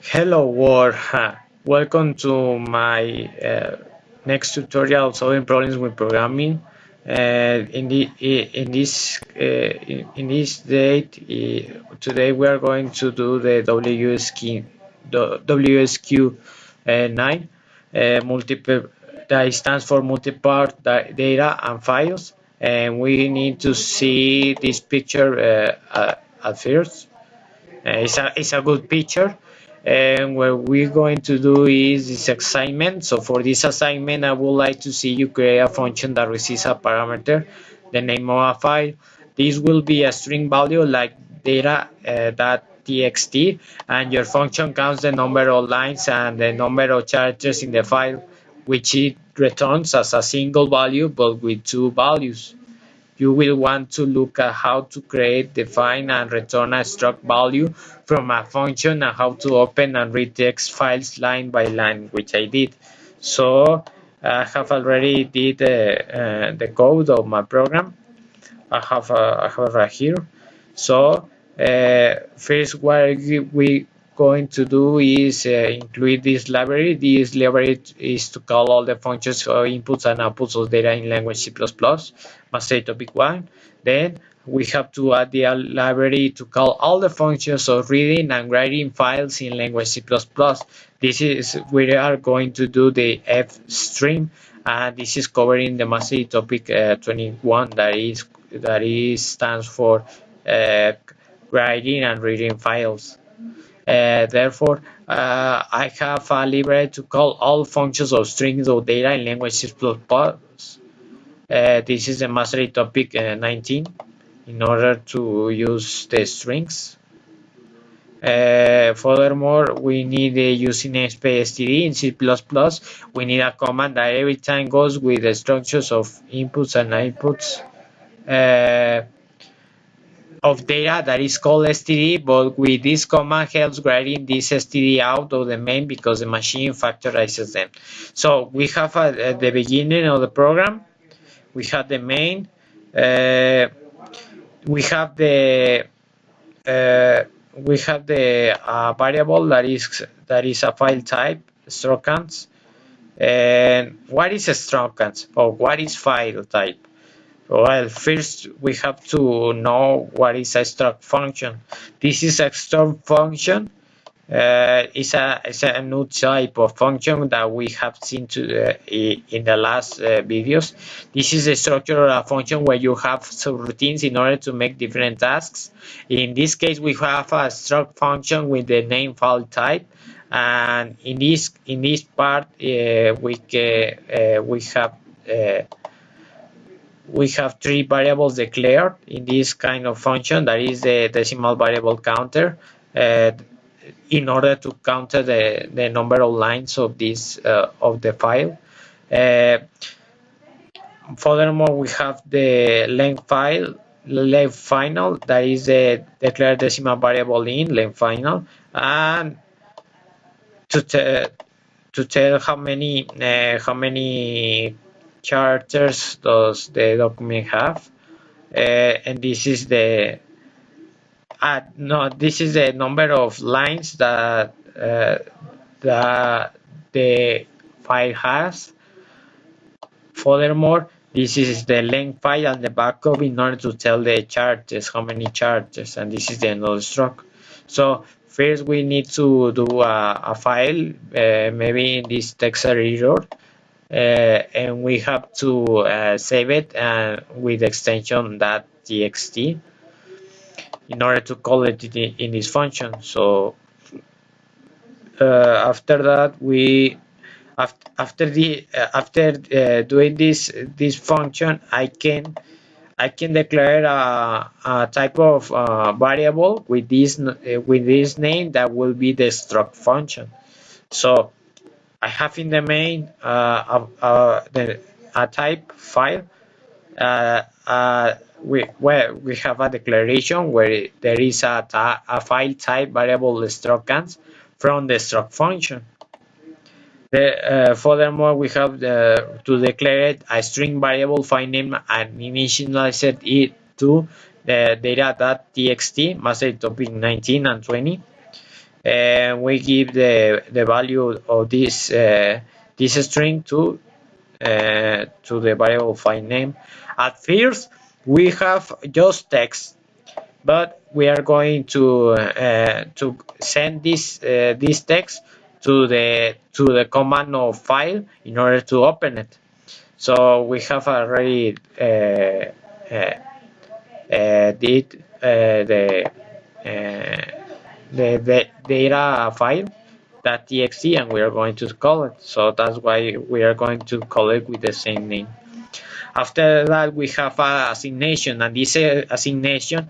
Hello world, welcome to my next tutorial solving problems with programming. In this date, today we are going to do the WSQ9 multiple that stands for multipart data and files, and we need to see this picture at first. It's a good picture, and what we're going to do is this assignment. So for this assignment, I would like to see you create a function that receives a parameter, the name of a file. This will be a string value like data.txt, and your function counts the number of lines and the number of characters in the file, which it returns as a single value but with two values. You will want to look at how to create, define, and return a struct value from a function, and how to open and read text files line by line, which I did. So I have already did the code of my program. I have right here. So first, what we going to do is include this library. This library is to call all the functions for inputs and outputs of data in language C++, master topic 1. Then we have to add the library to call all the functions of reading and writing files in language C++. This is we are going to do the F stream, and this is covering the master topic 21, that is stands for writing and reading files. Therefore, I have a library to call all functions of strings of data in language C++. This is the mastery topic 19 in order to use the strings. Furthermore, we need the using namespace std in C++. We need a command that every time goes with the structures of inputs and outputs of data that is called std, but with this command helps writing this std out of the main because the machine factorizes them. So we have at the beginning of the program, we have the main, we have the variable that is a file type, structures. And what is a structures, or what is file type? Well, first we have to know what is a struct function. This is a struct function. It's a new type of function that we have seen in the last videos. This is a structure of a function where you have subroutines in order to make different tasks. In this case, we have a struct function with the name file type, and in this part we have three variables declared in this kind of function. That is the decimal variable counter, in order to counter the number of lines of this of the file. Furthermore, we have the length final, that is the declared decimal variable in length final, and to tell how many characters does the document have, and this is the this is the number of lines that the file has. Furthermore, this is the length file and the backup in order to tell the characters, how many characters, and this is the another struct. So first we need to do a file, maybe in this text editor, and we have to save it with extension .txt in order to call it in this function. So after that, after doing this function, I can declare a type of variable with this name that will be the struct function. So I have in the main a type file. We have a declaration where there is a file type variable structures from the struct function. Furthermore, we have to declare a string variable file name and initialize it to the data.txt, master topic 19 and 20. and we give the value of this string to the variable file name. At first, we have just text, but we are going to send this text to the command of file in order to open it. So we have already did the data file .txt, and we are going to call it. So that's why we are going to call it with the same name. After that, we have a assignation, and this assignation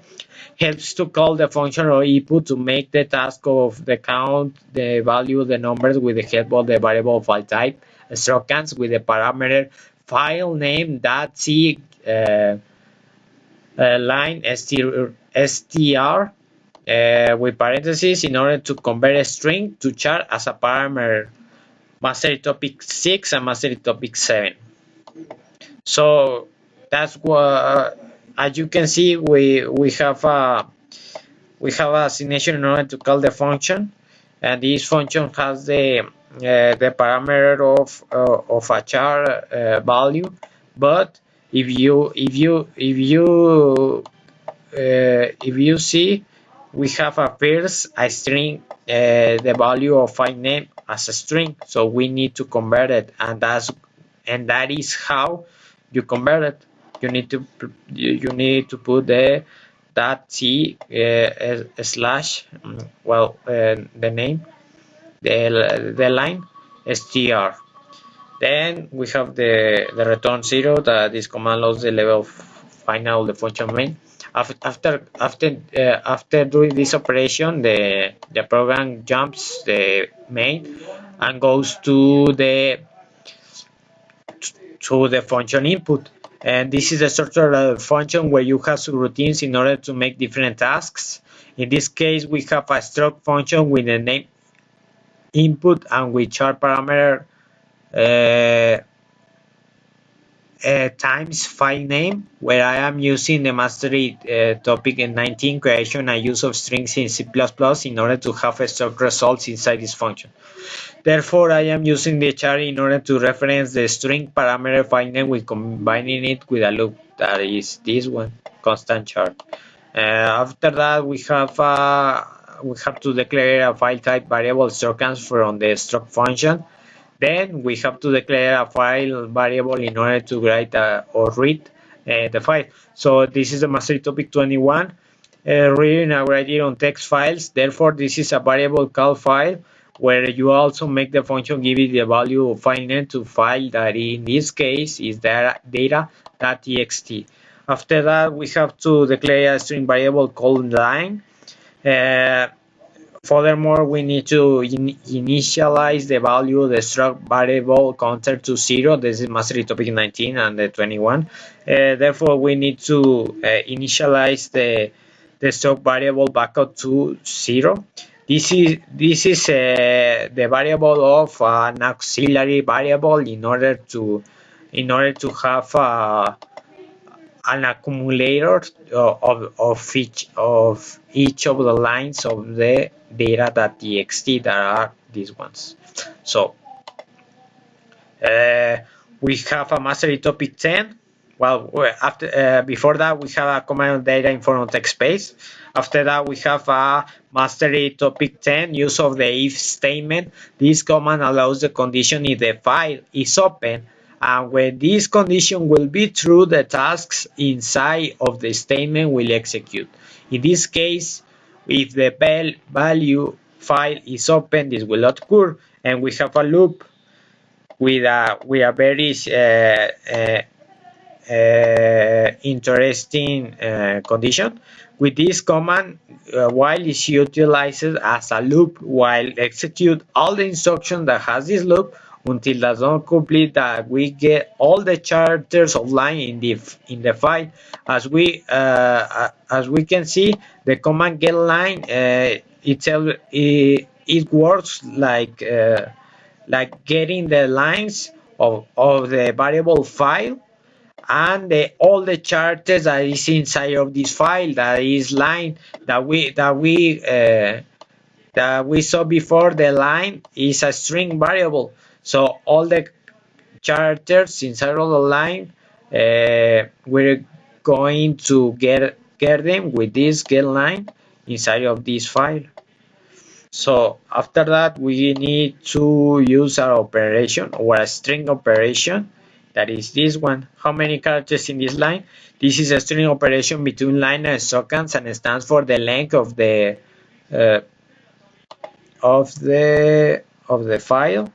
helps to call the function or input to make the task of the count, the value, the numbers with the help of the variable file type, structs with the parameter file name .c line str with parentheses in order to convert a string to char as a parameter mastery topic 6 and mastery topic 7. So that's what, as you can see, we have a assignation in order to call the function, and this function has the parameter of a char value. But if you see, we have a first a string, the value of file name as a string, so we need to convert it, and that is how you convert it. You need to put the .c slash the name, the line str. Then we have the return 0, that this command loads the level final of the function main. After doing this operation, the program jumps the main and goes to the function input. And this is a structured function where you have subroutines in order to make different tasks. In this case, we have a struct function with the name input and with char parameter times file name, where I am using the mastery topic in 19, creation and use of strings in C++ in order to have a struct results inside this function. Therefore, I am using the char in order to reference the string parameter file name with combining it with a loop, that is this one, constant char. After that, we have to declare a file type variable struct from the struct function. Then we have to declare a file variable in order to write or read the file. So this is the mastery topic 21, reading and writing on text files. Therefore, this is a variable called file, where you also make the function give it the value of file name to file, that in this case is data.txt. After that, we have to declare a string variable called line. Furthermore, we need to initialize the value of the struct variable counter to 0. This is mastery topic 19 and the 21. Therefore, we need to initialize the struct variable backup to 0. This is the variable of an auxiliary variable in order to have an accumulator of each of the lines of the data.txt, that are these ones. So we have a mastery topic 10. Well, before that, we have a command data in form of text space. After that, we have a mastery topic 10, use of the if statement. This command allows the condition if the file is open, and when this condition will be true, the tasks inside of the statement will execute. In this case, if the value file is open, this will not occur, and we have a loop with a very interesting condition. With this command, while is utilized as a loop, while execute all the instructions that has this loop until does not complete, that we get all the characters of line in the file. As we can see, the command get line itself, it works like getting the lines of the variable file, and all the characters that is inside of this file, that is line that we that we saw before, the line is a string variable. So all the characters inside of the line, we're going to get them with this get line inside of this file. So after that, we need to use our operation or a string operation. That is this one. How many characters in this line? This is a string operation between line and instructions, and it stands for the length of the uh, file,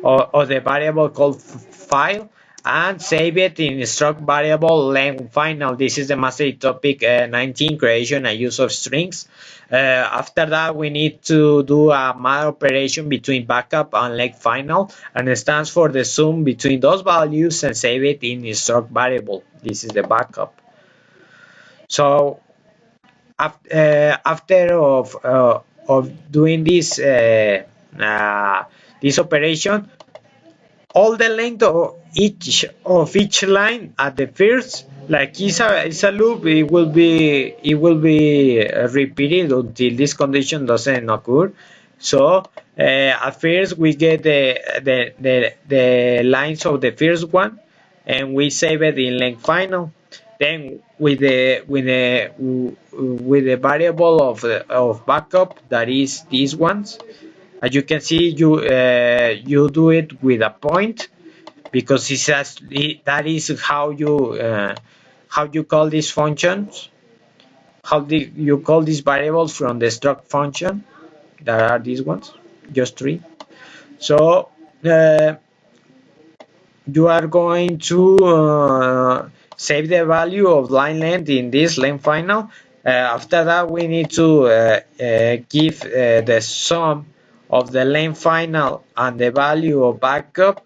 or the variable called file, and save it in struct variable length final. This is the mastery topic 19, creation and use of strings. After that, we need to do a math operation between backup and length final, and it stands for the sum between those values, and save it in struct variable. This is the backup. So after of doing this this operation, all the length of each line at the first, like it's a loop, it will be repeated until this condition doesn't occur. So at first we get the lines of the first one, and we save it in length final. Then with the variable of backup, that is these ones, as you can see, you do it with a point, because that is how you call these functions. How do you call these variables from the struct function? That are these ones, just three. So you are going to save the value of line length in this length final. After that, we need to give the sum of the length final and the value of backup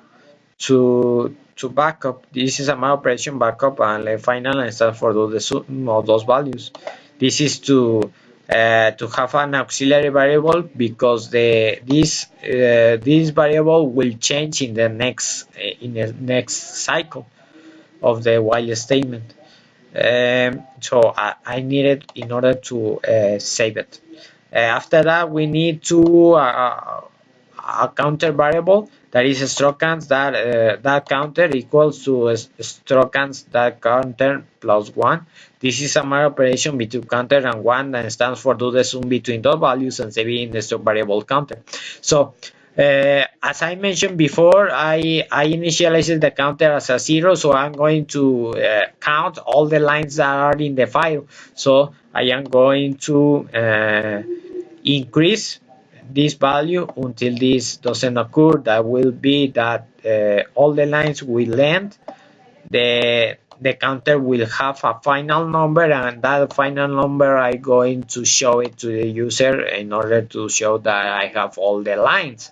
to backup. This is a math operation backup and length final, and stands for the sum of those values. This is to have an auxiliary variable, because this variable will change in the next cycle of the while statement. So I need it in order to save it. After that, we need to a counter variable, that is structures that counter equals to structures that counter plus 1. This is a math operation between counter and 1, and stands for do the sum between those values and save it in the struct variable counter. So as I mentioned before, I initialized the counter as a 0, so I'm going to count all the lines that are in the file. So I am going to increase this value until this doesn't occur. That will be that all the lines will end. The counter will have a final number, and that final number I'm going to show it to the user in order to show that I have all the lines.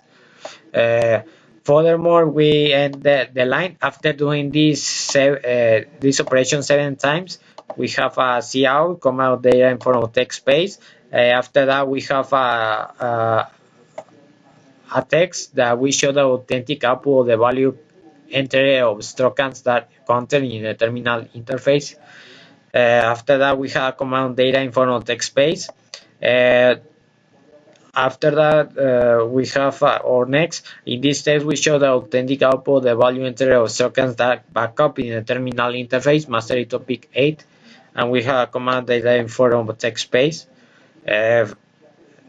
Furthermore, we end the line after doing this operation 7 times. We have a cout, come out data in form of text space. After that, we have a text that we show the authentic output of the value entry of structures that content in the terminal interface. After that, we have command data in form of text space. After that, we have our next. In this test, we show the authentic output, the value entry of structures that backup in the terminal interface, mastery topic 8, and we have command data in form of text space.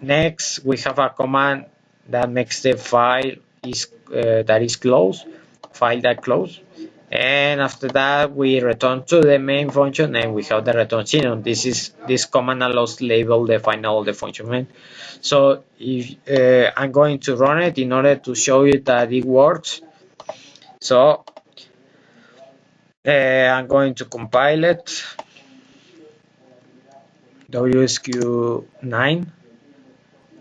Next, we have a command that makes the file that is closed, file that close. And after that, we return to the main function, and we have the return symbol. This command allows to label the final of the function main. So if I'm going to run it in order to show you that it works. So I'm going to compile it, WSQ9,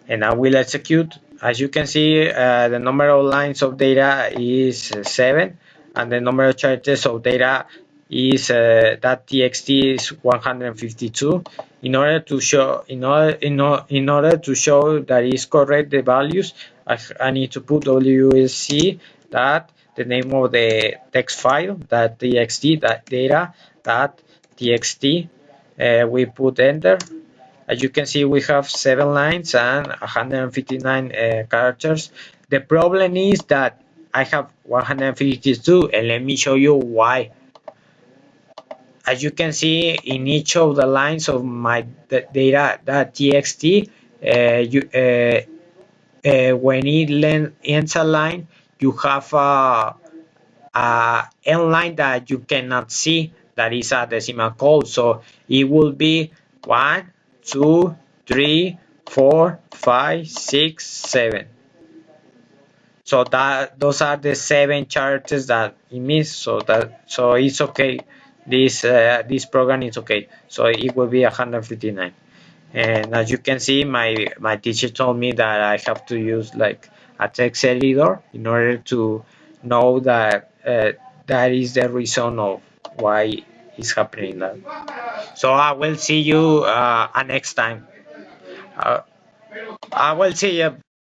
and I will execute. As you can see, the number of lines of data is 7, and the number of characters of data is that txt is 152. In order to show that is correct the values, I need to put WSC that the name of the text file, that txt, that data, that txt. We put enter. As you can see, we have 7 lines and 159 characters. The problem is that I have 152, and let me show you why. As you can see, in each of the lines of my data.txt, when it ends a line, you have a end line that you cannot see, that is a decimal code. So it will be 1, 2, 3, 4, 5, 6, 7. So that those are the 7 characters that it missed. So it's okay. This program is okay. So it will be 159. And as you can see, my teacher told me that I have to use like a text editor in order to know that that is the reason of why it's happening that. So I will see you next time. Uh, I will see you.